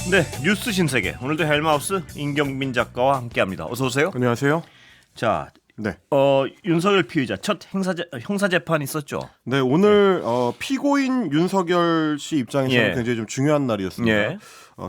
네, 뉴스 신세계. 오늘도 헬마우스 임경빈 작가와 함께합니다. 어서 오세요. 안녕하세요. 자, 네. 윤석열 피의자 첫 형사 재판 있었죠. 네, 오늘 피고인 윤석열 씨 입장에서는 예. 굉장히 좀 중요한 날이었습니다. 예.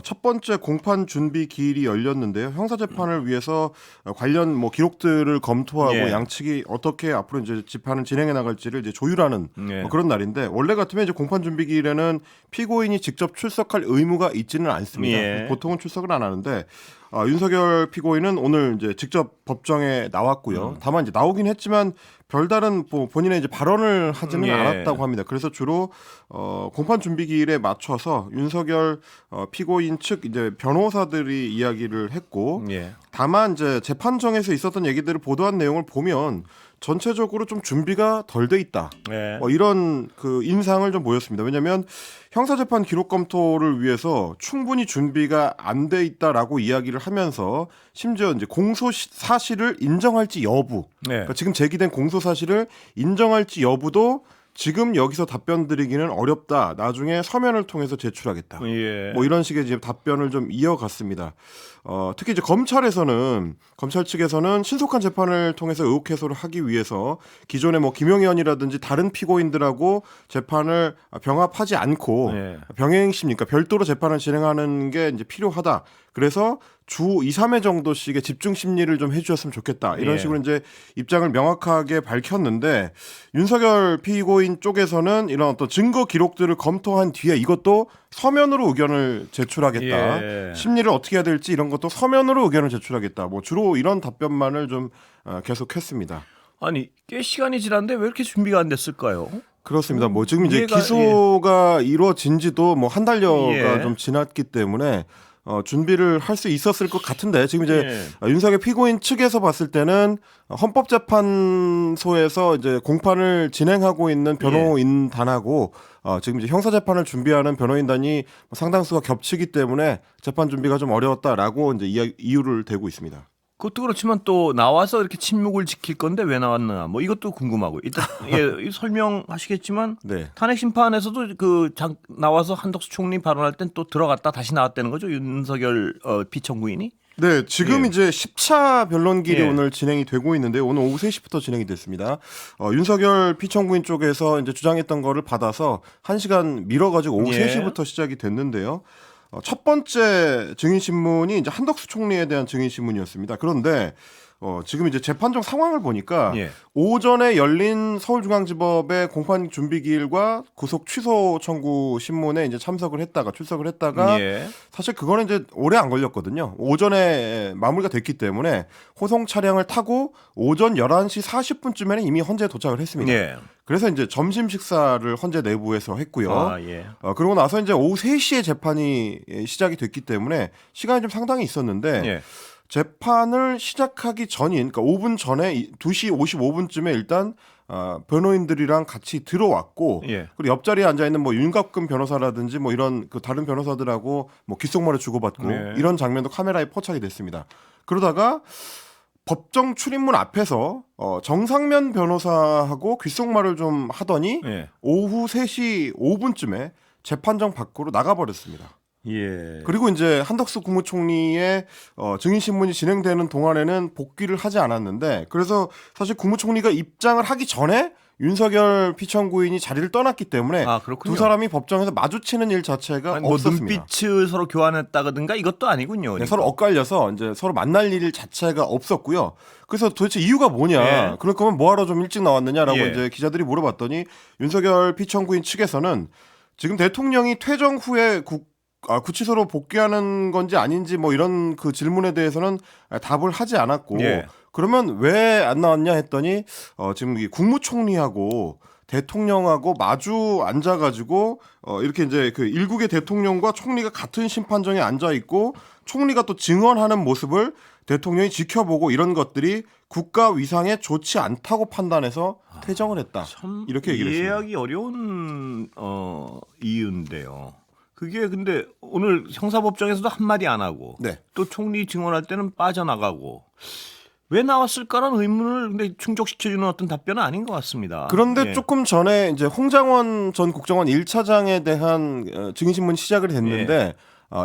첫 번째 공판 준비 기일이 열렸는데요. 형사 재판을 위해서 관련 기록들을 검토하고 예. 양측이 어떻게 앞으로 이제 재판을 진행해 나갈지를 이제 조율하는 예. 그런 날인데, 원래 같으면 이제 공판 준비 기일에는 피고인이 직접 출석할 의무가 있지는 않습니다. 예. 보통은 출석을 안 하는데 윤석열 피고인은 오늘 이제 직접 법정에 나왔고요. 다만 이제 나오긴 했지만 별다른 본인의 이제 발언을 하지는 예. 않았다고 합니다. 그래서 주로 공판 준비 기일에 맞춰서 윤석열 피고인 측 이제 변호사들이 이야기를 했고, 예. 다만 이제 재판정에서 있었던 얘기들을 보도한 내용을 보면 전체적으로 좀 준비가 덜 돼 있다. 예. 이런 그 인상을 좀 보였습니다. 왜냐하면 형사재판 기록 검토를 위해서 충분히 준비가 안 돼 있다라고 이야기를 하면서 심지어 이제 공소 사실을 인정할지 여부, 네. 그러니까 지금 제기된 공소 사실을 인정할지 여부도 지금 여기서 답변 드리기는 어렵다. 나중에 서면을 통해서 제출하겠다. 예. 이런 식의 이제 답변을 좀 이어갔습니다. 특히 이제 검찰 측에서는 신속한 재판을 통해서 의혹 해소를 하기 위해서 기존의 김용희 의원이라든지 다른 피고인들하고 재판을 병합하지 않고 예. 병행심니까 별도로 재판을 진행하는 게 이제 필요하다. 그래서 주 2, 3회 정도씩의 집중 심리를 좀 해주셨으면 좋겠다. 이런 예. 식으로 이제 입장을 명확하게 밝혔는데, 윤석열 피고인 쪽에서는 이런 어떤 증거 기록들을 검토한 뒤에 이것도 서면으로 의견을 제출하겠다. 예. 심리를 어떻게 해야 될지 이런 것도 서면으로 의견을 제출하겠다. 주로 이런 답변만을 좀 계속했습니다. 아니, 꽤 시간이 지났는데 왜 이렇게 준비가 안 됐을까요? 그렇습니다. 지금 이제 이해가- 기소가 이루어진 지도 한 달여가 예. 좀 지났기 때문에 준비를 할 수 있었을 것 같은데, 지금 이제 예. 윤석열 피고인 측에서 봤을 때는 헌법재판소에서 이제 공판을 진행하고 있는 변호인단하고 지금 이제 형사재판을 준비하는 변호인단이 상당수가 겹치기 때문에 재판 준비가 좀 어려웠다라고 이제 이유를 대고 있습니다. 그것도 그렇지만 또 나와서 이렇게 침묵을 지킬 건데 왜 나왔나? 이것도 궁금하고. 일단 설명하시겠지만 네. 탄핵 심판에서도 나와서 한덕수 총리 발언할 땐 또 들어갔다 다시 나왔다는 거죠. 윤석열 피청구인이. 네, 지금 예. 이제 10차 변론길이 예. 오늘 진행이 되고 있는데, 오늘 오후 3시부터 진행이 됐습니다. 윤석열 피청구인 쪽에서 이제 주장했던 거를 받아서 1시간 미뤄가지고 오후 예. 3시부터 시작이 됐는데요. 첫 번째 증인 신문이 이제 한덕수 총리에 대한 증인 신문이었습니다. 그런데 지금 이제 재판정 상황을 보니까 예. 오전에 열린 서울중앙지법의 공판 준비기일과 구속 취소 청구 신문에 이제 출석을 했다가 예. 사실 그거는 이제 오래 안 걸렸거든요. 오전에 마무리가 됐기 때문에 호송 차량을 타고 오전 11시 40분쯤에는 이미 헌재에 도착을 했습니다. 예. 그래서 이제 점심 식사를 헌재 내부에서 했고요. 아, 예. 그러고 나서 이제 오후 3시에 재판이 시작이 됐기 때문에 시간이 좀 상당히 있었는데, 예. 재판을 시작하기 전인, 그러니까 5분 전에 2시 55분쯤에 일단 변호인들이랑 같이 들어왔고, 예. 그리고 옆자리에 앉아 있는 윤갑근 변호사라든지 이런 다른 변호사들하고 귓속말을 주고받고 예. 이런 장면도 카메라에 포착이 됐습니다. 그러다가 법정 출입문 앞에서 정상면 변호사하고 귓속말을 좀 하더니 예. 오후 3시 5분쯤에 재판정 밖으로 나가버렸습니다. 예. 그리고 이제 한덕수 국무총리의 증인 신문이 진행되는 동안에는 복귀를 하지 않았는데, 그래서 사실 국무총리가 입장을 하기 전에 윤석열 피청구인이 자리를 떠났기 때문에 그렇군요. 두 사람이 법정에서 마주치는 일 자체가 아니, 없었습니다. 눈빛을 서로 교환했다든가 이것도 아니군요. 네, 서로 엇갈려서 이제 서로 만날 일 자체가 없었고요. 그래서 도대체 이유가 뭐냐? 예. 그럴 거면 뭐하러 좀 일찍 나왔느냐라고 예. 이제 기자들이 물어봤더니, 윤석열 피청구인 측에서는 지금 대통령이 퇴정 후에 구치소로 복귀하는 건지 아닌지 이런 그 질문에 대해서는 답을 하지 않았고, 예. 그러면 왜 안 나왔냐 했더니 지금 이 국무총리하고 대통령하고 마주 앉아가지고 이렇게 이제 그 일국의 대통령과 총리가 같은 심판정에 앉아 있고 총리가 또 증언하는 모습을 대통령이 지켜보고 이런 것들이 국가 위상에 좋지 않다고 판단해서 퇴정을 했다. 참 이렇게 얘기를 했습니다. 이해하기 어려운 이유인데요. 그게 근데 오늘 형사법정에서도 한마디 안 하고 네. 또 총리 증언할 때는 빠져나가고 왜 나왔을까라는 의문을 근데 충족시켜주는 어떤 답변은 아닌 것 같습니다. 그런데 예. 조금 전에 이제 홍장원 전 국정원 1차장에 대한 증인신문이 시작을 됐는데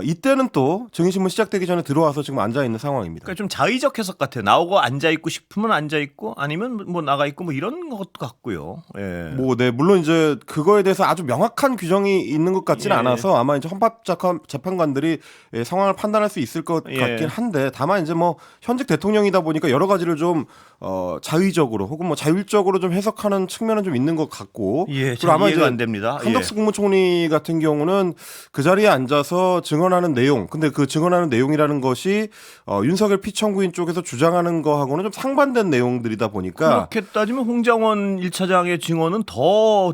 이때는 또 증인신문 시작되기 전에 들어와서 지금 앉아 있는 상황입니다. 그러니까 좀 자의적 해석 같아요. 나오고 앉아 있고 싶으면 앉아 있고 아니면 뭐 나가 있고 뭐 이런 것도 같고요. 예. 네, 물론 이제 그거에 대해서 아주 명확한 규정이 있는 것 같지는 예. 않아서 아마 이제 헌법재판관들이 상황을 판단할 수 있을 것 예. 같긴 한데 다만 이제 뭐 현직 대통령이다 보니까 여러 가지를 좀 자의적으로 혹은 뭐 자율적으로 좀 해석하는 측면은 좀 있는 것 같고 예, 그리고 아마 이해가 이제 안 됩니다. 한덕수 국무총리 같은 경우는 그 자리에 앉아서 증언하는 내용, 근데 그 증언하는 내용이라는 것이 윤석열 피청구인 쪽에서 주장하는 거하고는 좀 상반된 내용들이다 보니까 그렇게 따지면 홍장원 1차장의 증언은 더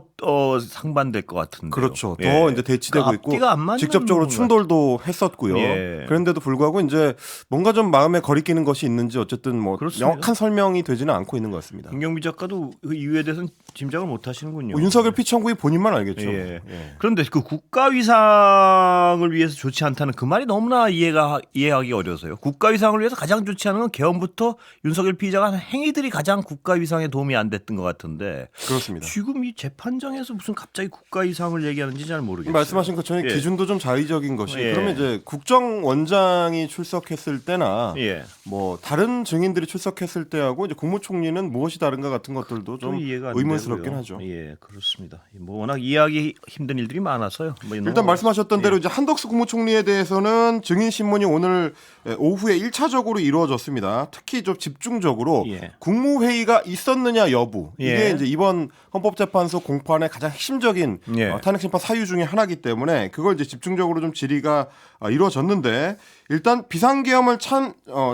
상반될 것 같은데. 그렇죠. 더 이제 대치되고 그 있고 앞뒤가 안 맞는 직접적으로 것 충돌도 했었고요. 예. 그런데도 불구하고 이제 뭔가 좀 마음에 거리끼는 것이 있는지 어쨌든 뭐 그렇습니다. 명확한 설명이 되지는 않고 있는 것 같습니다. 김경미 작가도 그 이유에 대해서는 짐작을 못 하시는군요. 윤석열 피청구인 본인만 알겠죠. 예. 예. 그런데 그 국가 위상을 위해서 좋지 않다는 그 말이 너무나 이해하기 어려서요. 국가 위상을 위해서 가장 좋지 않은 건 개헌부터 윤석열 피의자가 한 행위들이 가장 국가 위상에 도움이 안 됐던 것 같은데 그렇습니다. 지금 이 재판장에서 무슨 갑자기 국가 위상을 얘기하는지 잘 모르겠어요. 말씀하신 것처럼 예. 기준도 좀 자의적인 것이 예. 그러면 이제 국정원장이 출석했을 때나 예. 뭐 다른 증인들이 출석했을 때하고 이제 국무총리는 무엇이 다른가 같은 것들도 좀 이해가 안 의문스럽긴 되고요. 하죠. 예, 그렇습니다. 뭐 워낙 이해하기 힘든 일들이 많아서요. 뭐 일단 말씀하셨던 예. 대로 이제 한덕수 국무총리에 대해서는 증인 신문이 오늘 오후에 1차적으로 이루어졌습니다. 특히 좀 집중적으로 예. 국무회의가 있었느냐 여부 이게 예. 이제 이번 헌법재판소 공판의 가장 핵심적인 예. 탄핵심판 사유 중에 하나이기 때문에 그걸 이제 집중적으로 좀 질의가 이루어졌는데 일단 비상계엄을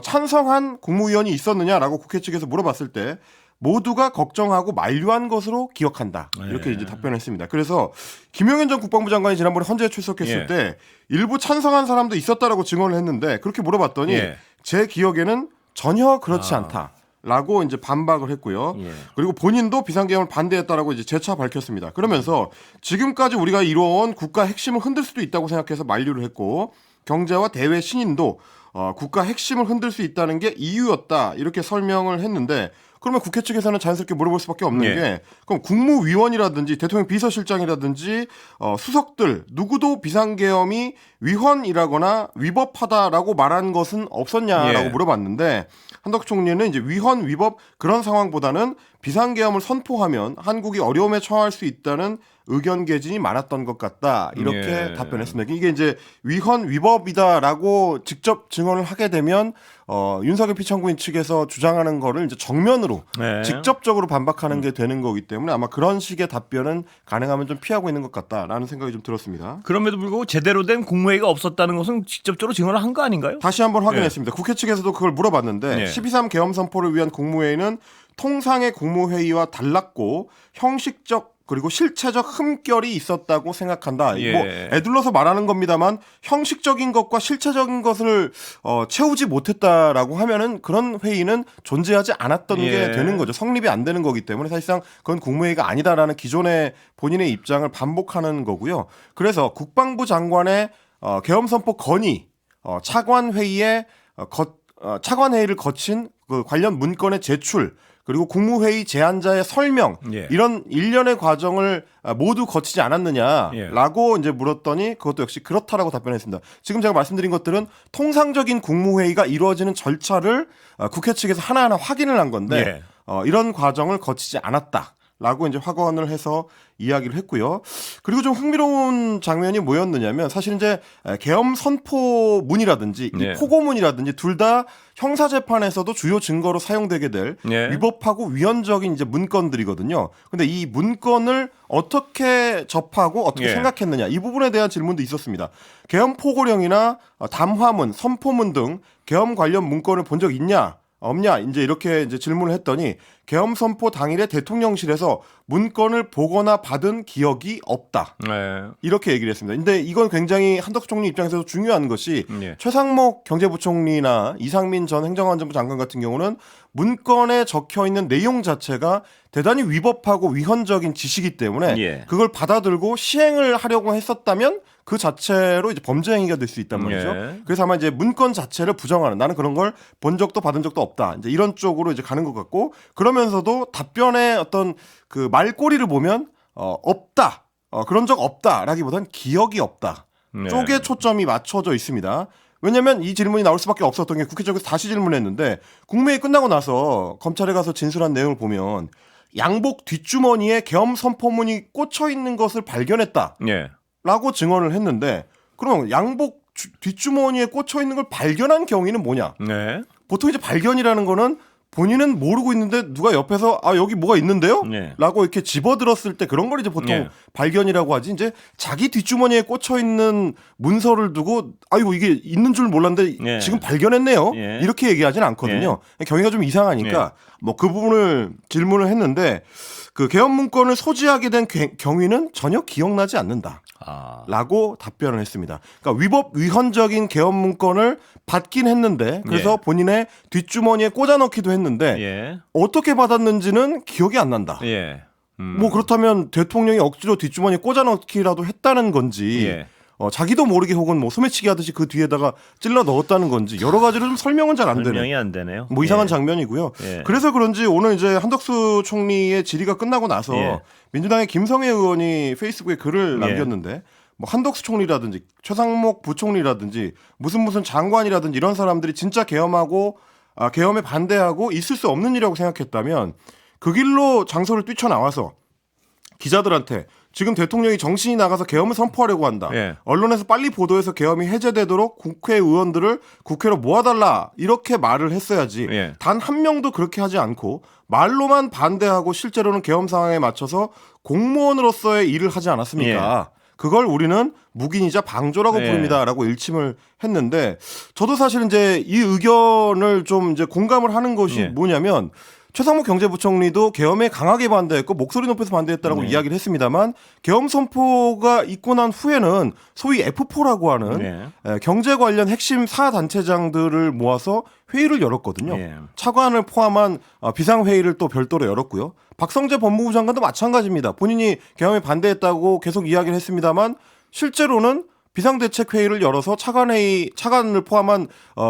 찬성한 국무위원이 있었느냐라고 국회 측에서 물어봤을 때 모두가 걱정하고 만류한 것으로 기억한다. 이렇게 예. 이제 답변했습니다. 그래서 김용현 전 국방부 장관이 지난번에 헌재에 출석했을 예. 때 일부 찬성한 사람도 있었다라고 증언을 했는데 그렇게 물어봤더니 예. 제 기억에는 전혀 그렇지 않다라고 이제 반박을 했고요. 예. 그리고 본인도 비상계엄을 반대했다라고 이제 재차 밝혔습니다. 그러면서 지금까지 우리가 이뤄온 국가 핵심을 흔들 수도 있다고 생각해서 만류를 했고 경제와 대외 신인도 국가 핵심을 흔들 수 있다는 게 이유였다 이렇게 설명을 했는데 그러면 국회 측에서는 자연스럽게 물어볼 수밖에 없는 예. 게 그럼 국무위원이라든지 대통령 비서실장이라든지 수석들 누구도 비상계엄이 위헌이라거나 위법하다라고 말한 것은 없었냐라고 예. 물어봤는데 한덕수 총리는 이제 위헌 위법 그런 상황보다는 비상계엄을 선포하면 한국이 어려움에 처할 수 있다는 의견 개진이 많았던 것 같다 이렇게 예. 답변했습니다. 이게 이제 위헌 위법이다라고 직접 증언을 하게 되면 윤석열 피청구인 측에서 주장하는 거를 이제 정면으로 네. 직접적으로 반박하는 게 되는 거기 때문에 아마 그런 식의 답변은 가능하면 좀 피하고 있는 것 같다라는 생각이 좀 들었습니다. 그럼에도 불구하고 제대로 된 국무회의가 없었다는 것은 직접적으로 증언을 한 거 아닌가요? 다시 한번 확인했습니다. 국회 측에서도 그걸 물어봤는데 네. 12.3 계엄 선포를 위한 국무회의는 통상의 국무회의와 달랐고 형식적 그리고 실체적 흠결이 있었다고 생각한다. 예. 뭐 애둘러서 말하는 겁니다만 형식적인 것과 실체적인 것을 채우지 못했다라고 하면은 그런 회의는 존재하지 않았던 예. 게 되는 거죠. 성립이 안 되는 거기 때문에 사실상 그건 국무회의가 아니다라는 기존의 본인의 입장을 반복하는 거고요. 그래서 국방부 장관의 계엄 선포 건의 차관 회의에 차관 회의를 거친 그 관련 문건의 제출 그리고 국무회의 제안자의 설명 예. 이런 일련의 과정을 모두 거치지 않았느냐라고 이제 물었더니 그것도 역시 그렇다라고 답변했습니다. 지금 제가 말씀드린 것들은 통상적인 국무회의가 이루어지는 절차를 국회 측에서 하나하나 확인을 한 건데 예. 이런 과정을 거치지 않았다라고 이제 확언을 해서 이야기를 했고요. 그리고 좀 흥미로운 장면이 뭐였느냐면 사실 이제 계엄 선포문이라든지 네. 이 포고문이라든지 둘 다 형사재판에서도 주요 증거로 사용되게 될 네. 위법하고 위헌적인 이제 문건들이거든요. 근데 이 문건을 어떻게 접하고 어떻게 예. 생각했느냐 이 부분에 대한 질문도 있었습니다. 계엄 포고령이나 담화문, 선포문 등 계엄 관련 문건을 본 적 있냐? 없냐 이제 이렇게 이제 질문을 했더니 계엄 선포 당일에 대통령실에서 문건을 보거나 받은 기억이 없다. 네. 이렇게 얘기를 했습니다. 근데 이건 굉장히 한덕수 총리 입장에서 중요한 것이 예. 최상목 경제부총리나 이상민 전 행정안전부 장관 같은 경우는 문건에 적혀 있는 내용 자체가 대단히 위법하고 위헌적인 지시이기 때문에 예. 그걸 받아들고 시행을 하려고 했었다면 그 자체로 이제 범죄 행위가 될 수 있단 말이죠. 예. 그래서 아마 이제 문건 자체를 부정하는 나는 그런 걸 본 적도 받은 적도 없다. 이제 이런 쪽으로 이제 가는 것 같고 그러면서도 답변의 어떤 그 말꼬리를 보면 없다. 그런 적 없다라기보단 기억이 없다. 네. 쪽에 초점이 맞춰져 있습니다. 왜냐하면 이 질문이 나올 수밖에 없었던 게 국회 쪽에서 다시 질문했는데 국무회의 끝나고 나서 검찰에 가서 진술한 내용을 보면 양복 뒷주머니에 계엄 선포문이 꽂혀 있는 것을 발견했다라고 예. 증언을 했는데 그럼 양복 뒷주머니에 꽂혀 있는 걸 발견한 경위는 뭐냐? 네. 보통 이제 발견이라는 거는 본인은 모르고 있는데 누가 옆에서 아 여기 뭐가 있는데요? 네. 라고 이렇게 집어들었을 때 그런 걸 이제 보통 네. 발견이라고 하지. 이제 자기 뒷주머니에 꽂혀 있는 문서를 두고 아이고 이게 있는 줄 몰랐는데 네. 지금 발견했네요. 네. 이렇게 얘기하지는 않거든요. 경위가 좀 이상하니까 뭐 그 부분을 질문을 했는데 그 계엄 문건을 소지하게 된 경위는 전혀 기억나지 않는다. 아. 라고 답변을 했습니다. 그러니까 위법 위헌적인 계엄 문건을 받긴 했는데 그래서 본인의 뒷주머니에 꽂아 넣기도 했는데 예. 어떻게 받았는지는 기억이 안 난다. 예. 뭐 그렇다면 대통령이 억지로 뒷주머니에 꽂아 넣기라도 했다는 건지 예. 자기도 모르게 혹은 뭐 소매치기 하듯이 그 뒤에다가 찔러 넣었다는 건지 여러 가지로 좀 설명은 잘 안 되는 설명이 안 되네요. 뭐 이상한 예. 장면이고요. 예. 그래서 그런지 오늘 이제 한덕수 총리의 질의가 끝나고 나서 예. 민주당의 김성애 의원이 페이스북에 글을 예. 남겼는데 뭐 한덕수 총리라든지 최상목 부총리라든지 무슨 장관이라든지 이런 사람들이 진짜 계엄에 반대하고 있을 수 없는 일이라고 생각했다면 그 길로 장소를 뛰쳐나와서 기자들한테 지금 대통령이 정신이 나가서 계엄을 선포하려고 한다. 예. 언론에서 빨리 보도해서 계엄이 해제되도록 국회의원들을 국회로 모아달라. 이렇게 말을 했어야지. 예. 단 한 명도 그렇게 하지 않고 말로만 반대하고 실제로는 계엄 상황에 맞춰서 공무원으로서의 일을 하지 않았습니까? 그걸 우리는 묵인이자 방조라고 예. 부릅니다라고 일침을 했는데 저도 사실 이제 이 의견을 좀 이제 공감을 하는 것이 예. 뭐냐면 최상목 경제부총리도 계엄에 강하게 반대했고 목소리 높여서 반대했다라고 이야기를 했습니다만 계엄 선포가 있고 난 후에는 소위 F4라고 하는 경제 관련 핵심 사단체장들을 모아서 회의를 열었거든요. 예. 차관을 포함한 비상회의를 또 별도로 열었고요. 박성재 법무부 장관도 마찬가지입니다. 본인이 계엄에 반대했다고 계속 이야기를 했습니다만 실제로는 비상대책회의를 열어서 차관을 포함한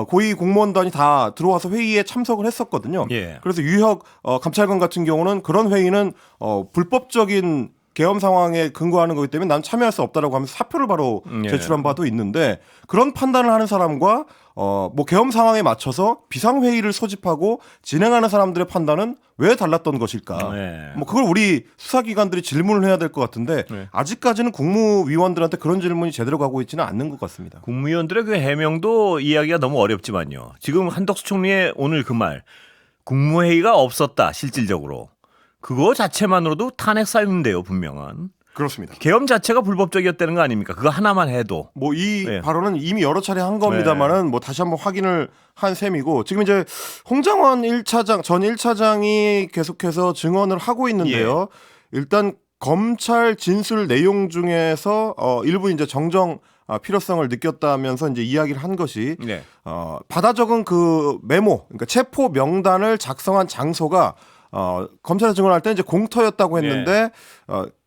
고위 공무원단이 다 들어와서 회의에 참석을 했었거든요. 예. 그래서 유혁 감찰관 같은 경우는 그런 회의는 불법적인 계엄 상황에 근거하는 거기 때문에 난 참여할 수 없다라고 하면서 사표를 바로 제출한 바도 있는데 그런 판단을 하는 사람과 뭐 계엄 상황에 맞춰서 비상회의를 소집하고 진행하는 사람들의 판단은 왜 달랐던 것일까? 뭐 그걸 우리 수사기관들이 질문을 해야 될 것 같은데 아직까지는 국무위원들한테 그런 질문이 제대로 가고 있지는 않는 것 같습니다. 국무위원들의 그 해명도 이야기가 너무 어렵지만요. 지금 한덕수 총리의 오늘 그 말 국무회의가 없었다 실질적으로. 그거 자체만으로도 탄핵 사유인데요, 분명한. 그렇습니다. 계엄 자체가 불법적이었다는 거 아닙니까? 그거 하나만 해도. 뭐 이 발언은 이미 여러 차례 한 겁니다만은 뭐 다시 한번 확인을 한 셈이고 지금 이제 홍장원 1차장 전 1차장이 계속해서 증언을 하고 있는데요. 일단 검찰 진술 내용 중에서 일부 이제 정정 필요성을 느꼈다면서 이제 이야기를 한 것이 받아 적은 그 메모, 그러니까 체포 명단을 작성한 장소가 검찰에서 증언할 때 이제 공터였다고 했는데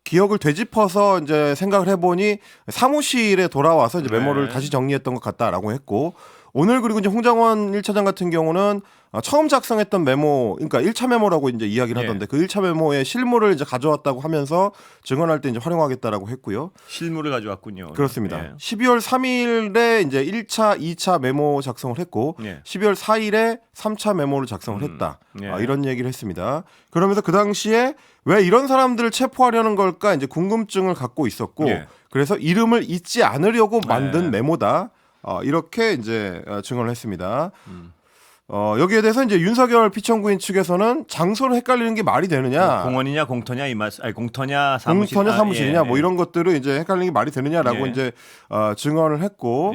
기억을 되짚어서 이제 생각을 해보니 사무실에 돌아와서 이제 메모를 다시 정리했던 것 같다라고 했고 오늘 그리고 이제 홍장원 1차장 같은 경우는 처음 작성했던 메모, 그러니까 1차 메모라고 이제 이야기를 하던데 그 1차 메모의 실물을 이제 가져왔다고 하면서 증언할 때 이제 활용하겠다라고 했고요. 실물을 가져왔군요. 그렇습니다. 12월 3일에 이제 1차, 2차 메모 작성을 했고 12월 4일에 3차 메모를 작성을 했다. 이런 얘기를 했습니다. 그러면서 그 당시에 왜 이런 사람들을 체포하려는 걸까 이제 궁금증을 갖고 있었고 그래서 이름을 잊지 않으려고 만든 메모다. 이렇게 이제 증언을 했습니다. 여기에 대해서 이제 윤석열 피청구인 측에서는 장소를 헷갈리는 게 말이 되느냐? 공원이냐 공터냐 이 말, 아니 공터냐 사무실이냐? 뭐 이런 것들을 이제 헷갈리는 게 말이 되느냐라고 이제 증언을 했고.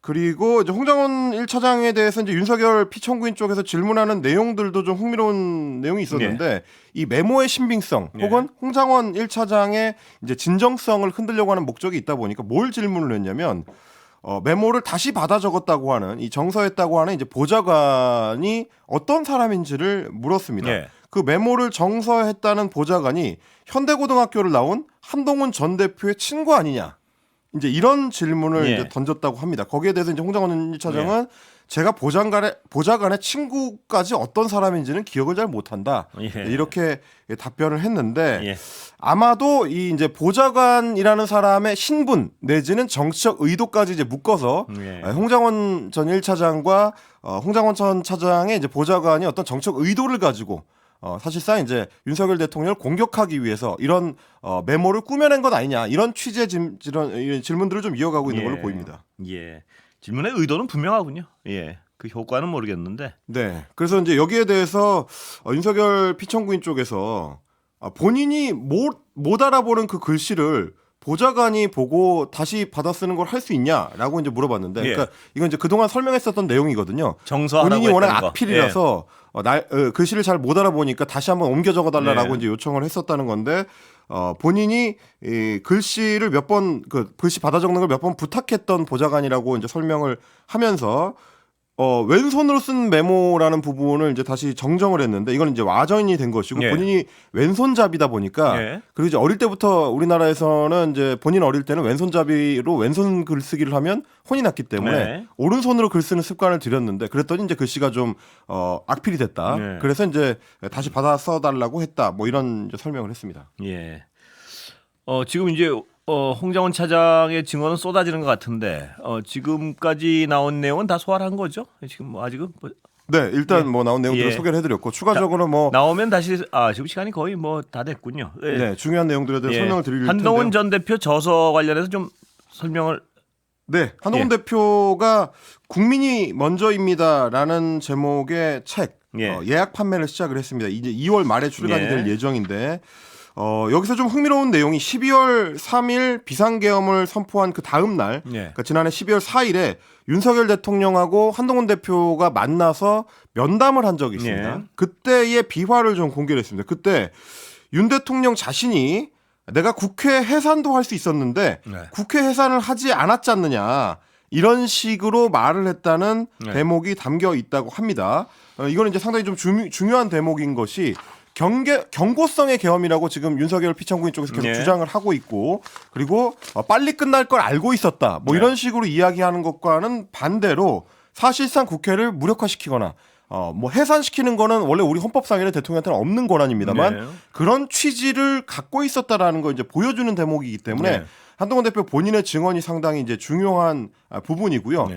그리고 이제 홍장원 1차장에 대해서 이제 윤석열 피청구인 쪽에서 질문하는 내용들도 좀 흥미로운 내용이 있었는데 이 메모의 신빙성 혹은 홍장원 1차장의 이제 진정성을 흔들려고 하는 목적이 있다 보니까 뭘 질문을 했냐면 메모를 다시 받아 적었다고 하는 이 정서했다고 하는 이제 보좌관이 어떤 사람인지를 물었습니다. 그 메모를 정서했다는 보좌관이 현대고등학교를 나온 한동훈 전 대표의 친구 아니냐? 이제 이런 질문을 예. 이제 던졌다고 합니다. 거기에 대해서 이제 홍장원 1차장은 제가 보좌관의 친구까지 어떤 사람인지는 기억을 잘 못한다. 예. 이렇게 답변을 했는데 예. 아마도 이 이제 보좌관이라는 사람의 신분 내지는 정치적 의도까지 이제 묶어서 예. 홍장원 전 1차장과 홍장원 전 차장의 이제 보좌관이 어떤 정치적 의도를 가지고 사실상 이제 윤석열 대통령을 공격하기 위해서 이런 메모를 꾸며낸 것 아니냐 이런 취지의 이런 질문들을 좀 이어가고 있는 걸로 보입니다. 예. 질문의 의도는 분명하군요. 예. 그 효과는 모르겠는데. 네. 그래서 이제 여기에 대해서 윤석열 피청구인 쪽에서 본인이 못 알아보는 그 글씨를 보좌관이 보고 다시 받아 쓰는 걸 할 수 있냐라고 이제 물어봤는데, 예. 그러니까 이건 이제 그동안 설명했었던 내용이거든요. 정서하라고 본인이 워낙 했던 거. 악필이라서 글씨를 잘 못 알아보니까 다시 한번 옮겨 적어달라라고 네. 이제 요청을 했었다는 건데, 본인이 이 글씨를 몇 번 글씨 받아 적는 걸 몇 번 부탁했던 보좌관이라고 이제 설명을 하면서. 왼손으로 쓴 메모라는 부분을 이제 다시 정정을 했는데 이건 이제 와전이 된 것이고 예. 본인이 왼손잡이다 보니까 예. 그리고 이제 어릴 때부터 우리나라에서는 이제 본인 어릴 때는 왼손잡이로 왼손 글쓰기를 하면 혼이 났기 때문에 네. 오른손으로 글 쓰는 습관을 들였는데 그랬더니 이제 글씨가 좀 악필이 됐다. 네. 그래서 이제 다시 받아 써달라고 했다. 뭐 이런 이제 설명을 했습니다. 예. 지금 이제 홍장원 차장의 증언은 쏟아지는 것 같은데 지금까지 나온 내용은 다 소화를 한 거죠? 지금 뭐 아직은 네, 일단 뭐 나온 내용들을 예. 소개를 해드렸고 추가적으로 뭐 나오면 다시 지금 시간이 거의 뭐 다 됐군요. 예. 네, 중요한 내용들에 대해서 설명을 드릴 텐데요. 한동훈 전 대표 저서 관련해서 좀 설명을. 네, 한동훈 대표가 국민이 먼저입니다라는 제목의 책 예약 판매를 시작을 했습니다. 이제 2월 말에 출간이 될 예정인데 여기서 좀 흥미로운 내용이 12월 3일 비상계엄을 선포한 그 다음 날, 그러니까 지난해 12월 4일에 윤석열 대통령하고 한동훈 대표가 만나서 면담을 한 적이 있습니다. 그때의 비화를 좀 공개를 했습니다. 그때 윤 대통령 자신이 내가 국회 해산도 할 수 있었는데 국회 해산을 하지 않았지 않느냐 이런 식으로 말을 했다는 대목이 담겨 있다고 합니다. 이거는 이제 상당히 좀 중요한 대목인 것이 경고성의 계엄이라고 지금 윤석열 피청구인 쪽에서 계속 주장을 하고 있고 그리고 빨리 끝날 걸 알고 있었다. 뭐 이런 식으로 이야기하는 것과는 반대로 사실상 국회를 무력화시키거나 뭐 해산시키는 거는 원래 우리 헌법상에는 대통령한테는 없는 권한입니다만 그런 취지를 갖고 있었다라는 걸 이제 보여주는 대목이기 때문에 한동훈 대표 본인의 증언이 상당히 이제 중요한 부분이고요.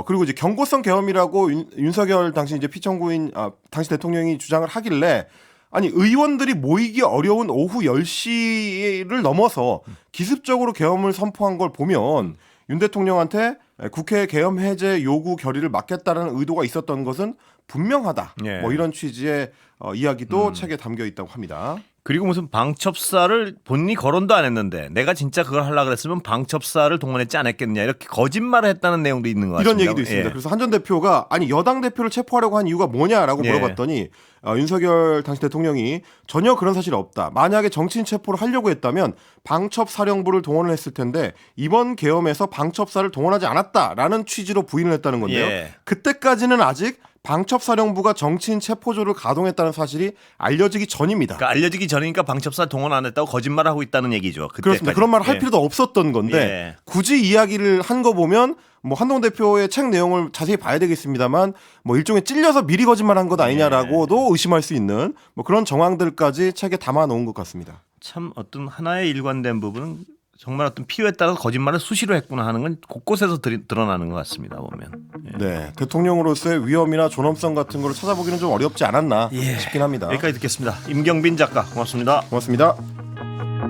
그리고 이제 경고성 계엄이라고 윤석열 당시 이제 피청구인 당시 대통령이 주장을 하길래 아니 의원들이 모이기 어려운 오후 10시를 넘어서 기습적으로 계엄을 선포한 걸 보면 윤 대통령한테 국회 계엄 해제 요구 결의를 막겠다는 의도가 있었던 것은 분명하다. 뭐 이런 취지의 이야기도 책에 담겨 있다고 합니다. 그리고 무슨 방첩사를 본인이 거론도 안 했는데 내가 진짜 그걸 하려고 그랬으면 방첩사를 동원했지 않았겠냐 이렇게 거짓말을 했다는 내용도 있는 것 같습니다. 이런 얘기도 있습니다. 그래서 한 전 대표가 아니 여당 대표를 체포하려고 한 이유가 뭐냐라고 물어봤더니 윤석열 당시 대통령이 전혀 그런 사실이 없다. 만약에 정치인 체포를 하려고 했다면 방첩사령부를 동원을 했을 텐데 이번 계엄에서 방첩사를 동원하지 않았다라는 취지로 부인을 했다는 건데요. 그때까지는 아직 방첩사령부가 정치인 체포조를 가동했다는 사실이 알려지기 전입니다. 그러니까 알려지기 전이니까 방첩사 동원 안 했다고 거짓말을 하고 있다는 얘기죠. 그때까지. 그렇습니다. 그런 말을 할 필요도 없었던 건데 굳이 이야기를 한 거 보면 뭐 한동훈 대표의 책 내용을 자세히 봐야 되겠습니다만 뭐 일종의 찔려서 미리 거짓말한 것 아니냐라고도 의심할 수 있는 뭐 그런 정황들까지 책에 담아 놓은 것 같습니다. 참 어떤 하나의 일관된 부분은 정말 어떤 필요에 따라서 거짓말을 수시로 했구나 하는 건 곳곳에서 드러나는 것 같습니다. 보면. 네, 대통령으로서의 위험이나 존엄성 같은 걸 찾아보기는 좀 어렵지 않았나 싶긴 합니다. 여기까지 듣겠습니다. 임경빈 작가 고맙습니다. 고맙습니다.